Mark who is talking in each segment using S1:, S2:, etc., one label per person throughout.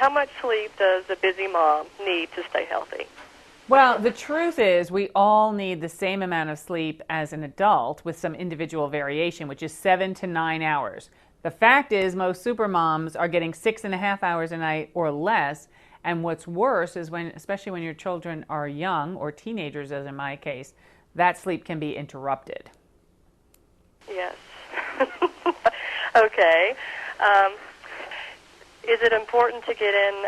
S1: how much sleep does a busy mom need to stay healthy?
S2: Well, the truth is we all need the same amount of sleep as an adult with some individual variation, which is 7 to 9 hours. The fact is most supermoms are getting 6.5 hours a night or less. And what's worse is when, especially when your children are young or teenagers, as in my case, that sleep can be interrupted.
S1: Yes. Okay. Is it important to get in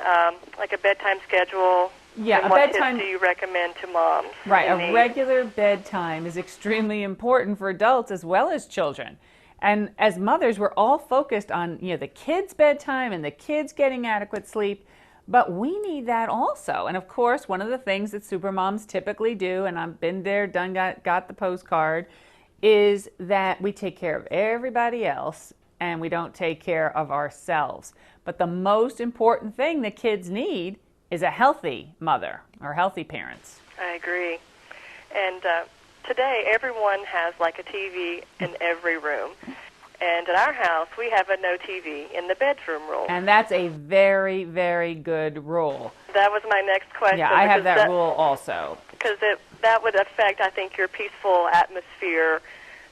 S1: like a bedtime schedule?
S2: Yeah,
S1: and
S2: a
S1: what
S2: bedtime.
S1: tips do you recommend to moms?
S2: Right, a regular bedtime is extremely important for adults as well as children. And as mothers, we're all focused on the kids' bedtime and the kids getting adequate sleep, but we need that also. And of course, one of the things that supermoms typically do, and I've been there, done, got the postcard, is that we take care of everybody else and we don't take care of ourselves. But the most important thing the kids need is a healthy mother or healthy parents.
S1: I agree. And today, everyone has like a TV in every room. And at our house, we have a no TV in the bedroom rule.
S2: And that's a very, very good rule.
S1: That was my next question.
S2: Yeah, I have that rule also.
S1: Because that would affect, I think, your peaceful atmosphere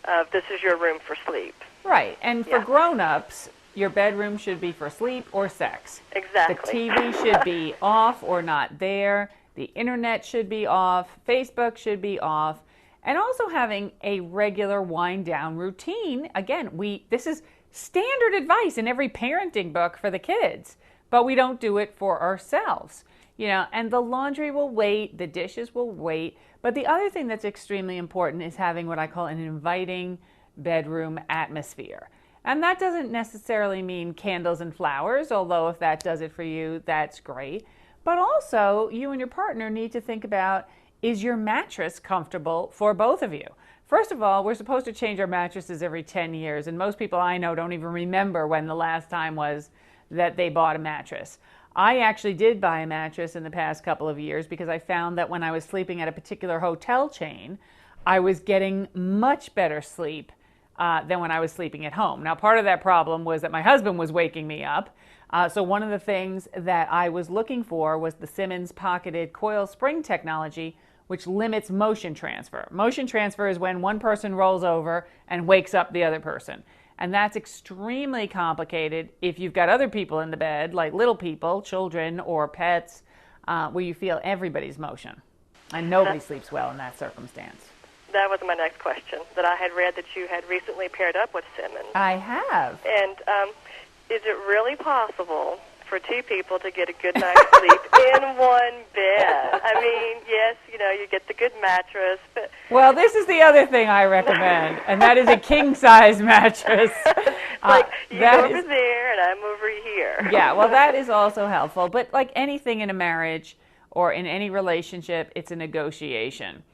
S1: of this is your room for sleep.
S2: Right. And for grown-ups, your bedroom should be for sleep or sex.
S1: Exactly.
S2: The TV should be off or not there. The internet should be off. Facebook should be off. And also having a regular wind-down routine. Again, this is standard advice in every parenting book for the kids, but we don't do it for ourselves. And the laundry will wait, the dishes will wait. But the other thing that's extremely important is having what I call an inviting bedroom atmosphere. And that doesn't necessarily mean candles and flowers, although if that does it for you, that's great. But also, you and your partner need to think about, is your mattress comfortable for both of you? First of all, we're supposed to change our mattresses every 10 years, and most people I know don't even remember when the last time was that they bought a mattress. I actually did buy a mattress in the past couple of years because I found that when I was sleeping at a particular hotel chain, I was getting much better sleep than when I was sleeping at home. Now, part of that problem was that my husband was waking me up. So one of the things that I was looking for was the Simmons pocketed coil spring technology, which limits motion transfer. Motion transfer is when one person rolls over and wakes up the other person. And that's extremely complicated if you've got other people in the bed, like little people, children, or pets, where you feel everybody's motion. And nobody sleeps well in that circumstance.
S1: That was my next question, that I had read that you had recently paired up with Simmons.
S2: I have.
S1: And is it really possible for two people to get a good night's sleep in one bed? I mean, yes, you get the good mattress, but...
S2: Well, this is the other thing I recommend, and that is a king-size mattress.
S1: Like, you go over there, and I'm over here.
S2: Yeah, well, that is also helpful. But like anything in a marriage or in any relationship, it's a negotiation.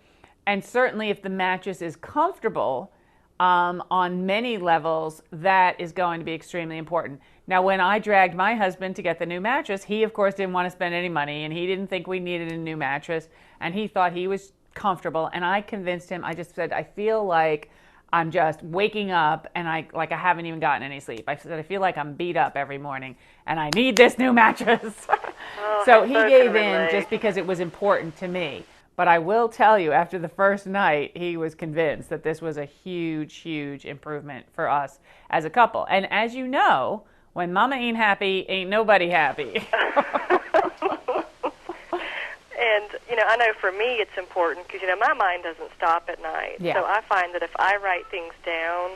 S2: And certainly if the mattress is comfortable on many levels, that is going to be extremely important. Now, when I dragged my husband to get the new mattress, he, of course, didn't want to spend any money, and he didn't think we needed a new mattress, and he thought he was comfortable. And I convinced him. I just said, I feel like I'm just waking up, and I haven't even gotten any sleep. I said, I feel like I'm beat up every morning, and I need this new mattress. So he gave in just because it was important to me. But I will tell you, after the first night, he was convinced that this was a huge, huge improvement for us as a couple. And as you know, when mama ain't happy, ain't nobody happy.
S1: And, I know for me it's important because, my mind doesn't stop at night.
S2: Yeah.
S1: So I find that if I write things down,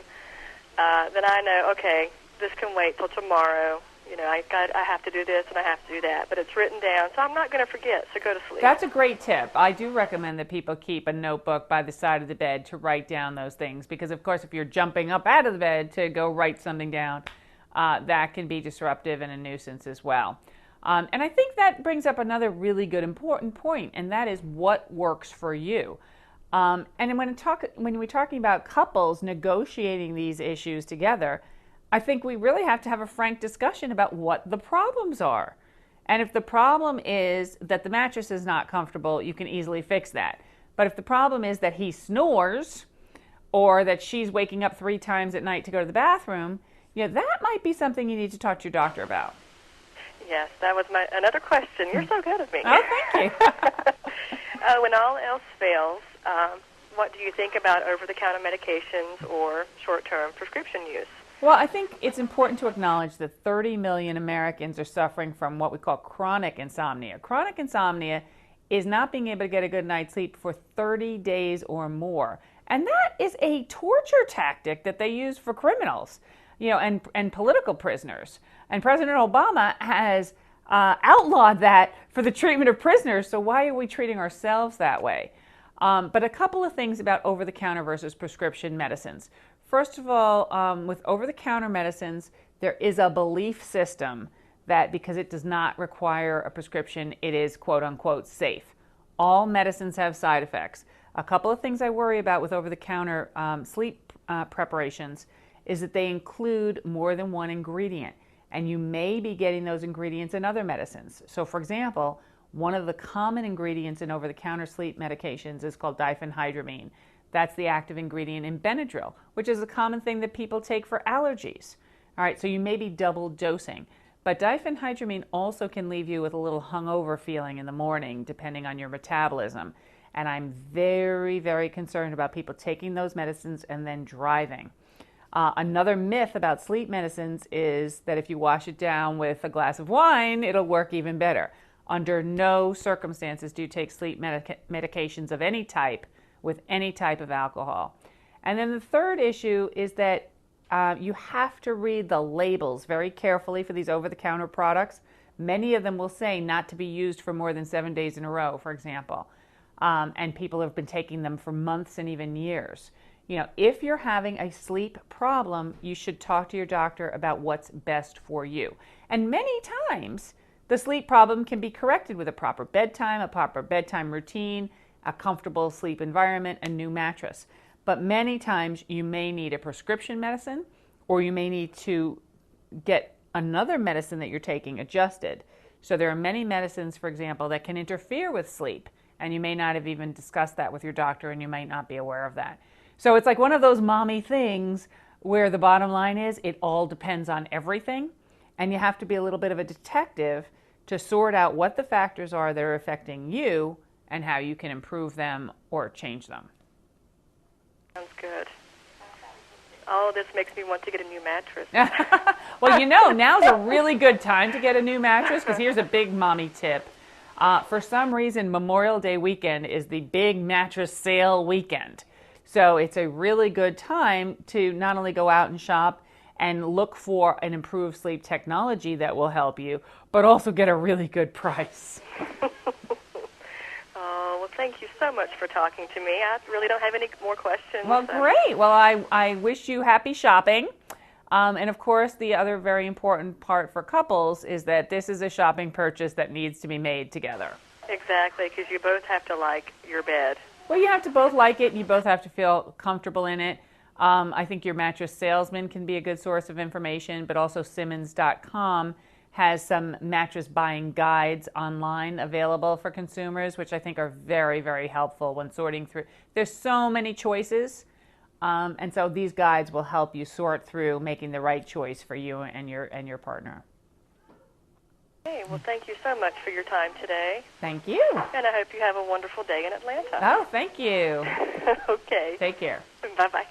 S1: then I know, okay, this can wait till tomorrow. I have to do this and I have to do that. But it's written down, so I'm not going to forget, so go to sleep.
S2: That's a great tip. I do recommend that people keep a notebook by the side of the bed to write down those things. Because, of course, if you're jumping up out of the bed to go write something down, that can be disruptive and a nuisance as well. And I think that brings up another really good, important point, and that is what works for you. And when we're talking about couples negotiating these issues together, I think we really have to have a frank discussion about what the problems are. And if the problem is that the mattress is not comfortable, you can easily fix that. But if the problem is that he snores or that she's waking up 3 times at night to go to the bathroom, that might be something you need to talk to your doctor about.
S1: Yes, that was another question. You're so good at me.
S2: Oh, thank you.
S1: When all else fails, what do you think about over-the-counter medications or short-term prescription use?
S2: Well, I think it's important to acknowledge that 30 million Americans are suffering from what we call chronic insomnia. Chronic insomnia is not being able to get a good night's sleep for 30 days or more. And that is a torture tactic that they use for criminals, and political prisoners. And President Obama has outlawed that for the treatment of prisoners. So why are we treating ourselves that way? But a couple of things about over-the-counter versus prescription medicines. First of all, with over-the-counter medicines, there is a belief system that because it does not require a prescription, it is quote-unquote safe. All medicines have side effects. A couple of things I worry about with over-the-counter sleep preparations is that they include more than one ingredient, and you may be getting those ingredients in other medicines. So, for example, one of the common ingredients in over-the-counter sleep medications is called diphenhydramine. That's the active ingredient in Benadryl, which is a common thing that people take for allergies. All right, so you may be double dosing. But diphenhydramine also can leave you with a little hungover feeling in the morning, depending on your metabolism. And I'm very, very concerned about people taking those medicines and then driving. Another myth about sleep medicines is that if you wash it down with a glass of wine, it'll work even better. Under no circumstances do you take sleep medications of any type with any type of alcohol. And then the third issue is that you have to read the labels very carefully for these over-the-counter products. Many of them will say not to be used for more than 7 days in a row, for example. And people have been taking them for months and even years. If you're having a sleep problem, you should talk to your doctor about what's best for you. And many times, the sleep problem can be corrected with a proper bedtime routine, a comfortable sleep environment, a new mattress. But many times you may need a prescription medicine, or you may need to get another medicine that you're taking adjusted. So there are many medicines, for example, that can interfere with sleep, and you may not have even discussed that with your doctor, and you might not be aware of that. So it's like one of those mommy things where the bottom line is it all depends on everything, and you have to be a little bit of a detective to sort out what the factors are that are affecting you and how you can improve them or change them.
S1: Sounds good. Oh, this makes me want to get a new mattress.
S2: Well, now's a really good time to get a new mattress, because here's a big mommy tip. For some reason, Memorial Day weekend is the big mattress sale weekend. So it's a really good time to not only go out and shop and look for an improved sleep technology that will help you, but also get a really good price.
S1: Well, thank you so much for talking to me. I really don't have any more questions.
S2: Well, great. Well, I wish you happy shopping. And of course, the other very important part for couples is that this is a shopping purchase that needs to be made together.
S1: Exactly, because you both have to like your bed.
S2: Well, you have to both like it, and you both have to feel comfortable in it. I think your mattress salesman can be a good source of information, but also Simmons.com has some mattress buying guides online available for consumers, which I think are very, very helpful when sorting through. There's so many choices, and so these guides will help you sort through making the right choice for you and your partner.
S1: Okay, well, thank you so much for your time today.
S2: Thank you.
S1: And I hope you have a wonderful day in Atlanta.
S2: Oh, thank you.
S1: Okay.
S2: Take care.
S1: Bye-bye.